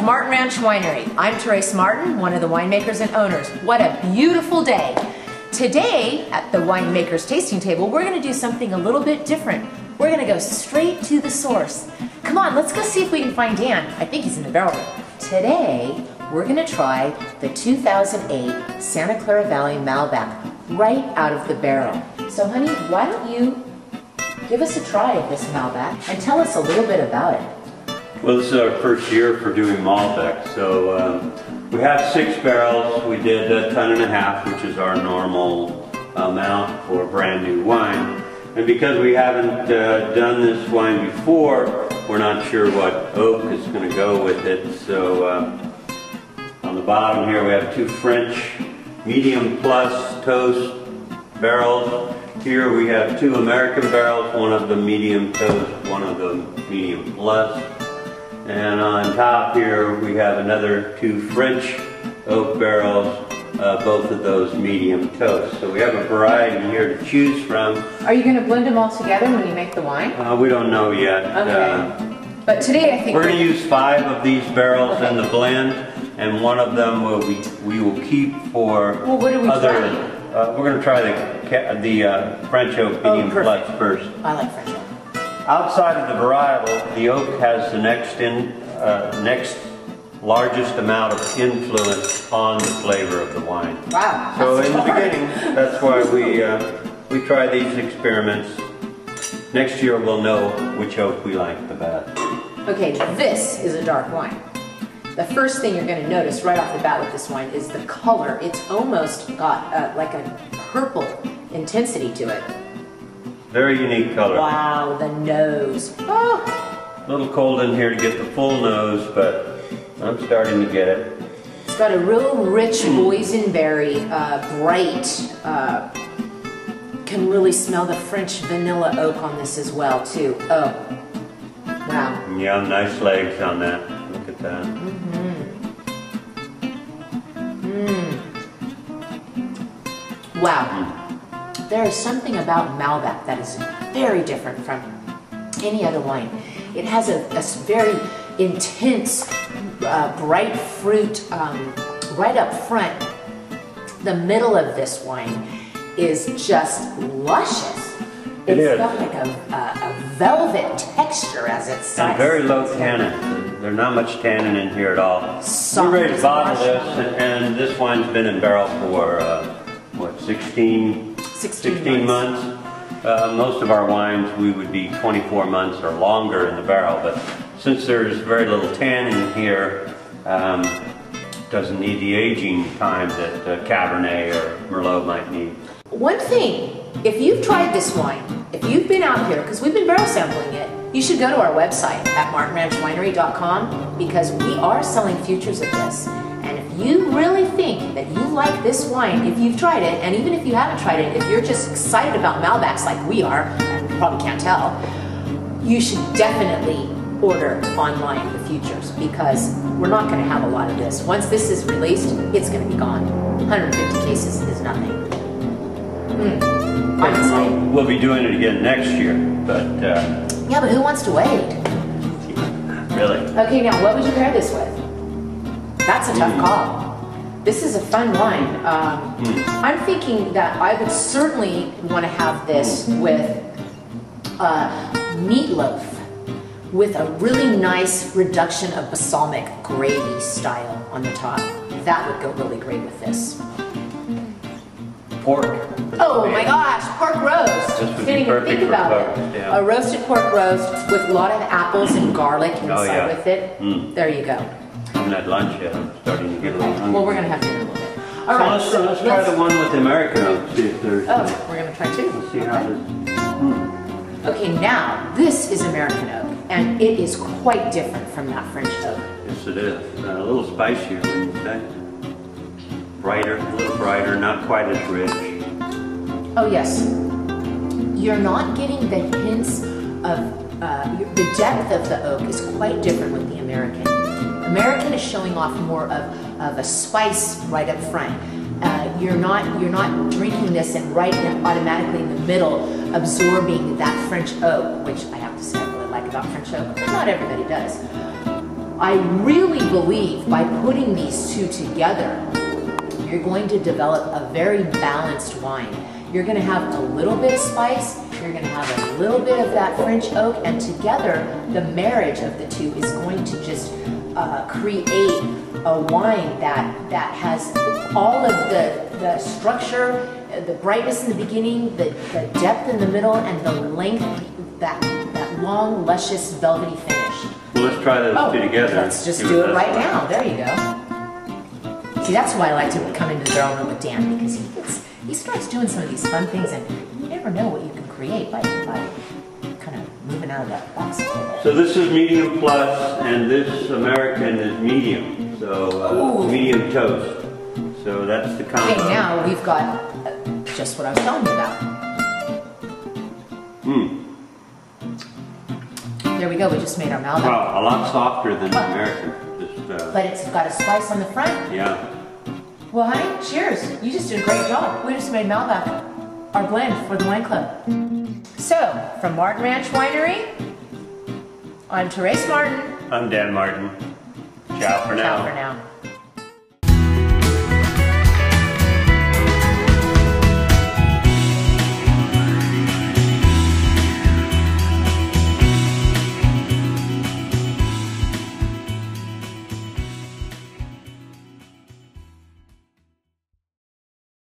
Martin Ranch Winery. I'm Therese Martin, one of the winemakers and owners. What a beautiful day. Today, at the winemaker's tasting table, we're going to do something a little bit different. We're going to go straight to the source. Come on, let's go see if we can find Dan. I think he's in the barrel room. Today, we're going to try the 2008 Santa Clara Valley Malbec right out of the barrel. So honey, why don't you give us a try of this Malbec and tell us a little bit about it. Well, this is our first year for doing Malbec, so we have 6 barrels. We did 1.5 tons, which is our normal amount for a brand new wine. And because we haven't done this wine before, we're not sure what oak is going to go with it. So on the bottom here we have 2 French medium plus toast barrels. Here we have 2 American barrels, one of them medium toast, one of them medium plus. And on top here we have another 2 French oak barrels, both of those medium toast. So we have a variety here to choose from. Are you going to blend them all together when you make the wine? We don't know yet. Okay. But today I think we're going to use 5 of these barrels in the blend, and one of them we will keep for what are we trying? We're going to try the French oak medium plus first. I like French oak. Outside of the varietal, the oak has the next largest amount of influence on the flavor of the wine. Wow. So in the beginning, that's why we try these experiments. Next year we'll know which oak we like the best. Okay, this is a dark wine. The first thing you're going to notice right off the bat with this wine is the color. It's almost got like a purple intensity to it. Very unique color. Wow, the nose. Oh. A little cold in here to get the full nose, but I'm starting to get it. It's got a real rich boysenberry, bright. Can really smell the French vanilla oak on this as well, too. Oh, wow. Yeah, nice legs on that. Look at that. Wow. There is something about Malbec that is very different from any other wine. It has a very intense, bright fruit right up front. The middle of this wine is just luscious. It's got like a velvet texture as it's sized. And very low tannin. There's not much tannin in here at all. Soft. We're ready to bottle this, and this wine's been in barrel for, what, 16 months? Most of our wines we would be 24 months or longer in the barrel, but since there's very little tannin here, doesn't need the aging time that Cabernet or Merlot might need. One thing, if you've tried this wine, if you've been out here, because we've been barrel sampling it, you should go to our website at martinranchwinery.com because we are selling futures of this. And if you really think that you like this wine, if you've tried it, and even if you haven't tried it, if you're just excited about Malbecs like we are, and you probably can't tell, you should definitely order online the futures because we're not going to have a lot of this. Once this is released, it's going to be gone. 150 cases is nothing. I'm excited. We'll be doing it again next year, but... yeah, but who wants to wait? Really? Okay, now what would you pair this with? That's a tough call. This is a fun wine. I'm thinking that I would certainly want to have this with meatloaf with a really nice reduction of balsamic gravy style on the top. That would go really great with this. Pork. Oh my gosh, pork roast. Didn't even think about it. Yeah. A roasted pork roast with a lot of apples and garlic inside with it. There you go. I haven't had lunch yet. I'm starting to get a little hungry. Well, we're going to have dinner in a little bit. All right, so let's try the one with the American oak. See if there's. Oh, we're going to try 2. Let's see how this. Okay, now this is American oak, and it is quite different from that French oak. Yes, it is. A little spicier, wouldn't you say? Brighter, a little brighter, not quite as rich. Oh yes. You're not getting the hints of, the depth of the oak is quite different with the American. American is showing off more of a spice right up front. You're not drinking this and automatically in the middle absorbing that French oak, which I have to say I really like about French oak, but not everybody does. I really believe by putting these two together, you're going to develop a very balanced wine. You're going to have a little bit of spice, you're going to have a little bit of that French oak, and together the marriage of the two is going to just create a wine that has all of the structure, the brightness in the beginning, the depth in the middle, and the length, that long, luscious, velvety finish. Well, let's try those two together. Let's just do it right now. There you go. See, that's why I like to come into the barrel room with Dan, because he starts doing some of these fun things, and you never know what you can create by kind of moving out of that box a little bit. So this is medium plus, and this American is medium. So medium toast. So that's the combo. Okay, now we've got just what I was telling you about. There we go, we just made our Malbec. Wow, a lot softer than the American. But it's got a spice on the front. Yeah. Well, honey, cheers. You just did a great job. We just made Malbec, our blend for the wine club. So, from Martin Ranch Winery, I'm Therese Martin. I'm Dan Martin. Ciao for now. Ciao for now.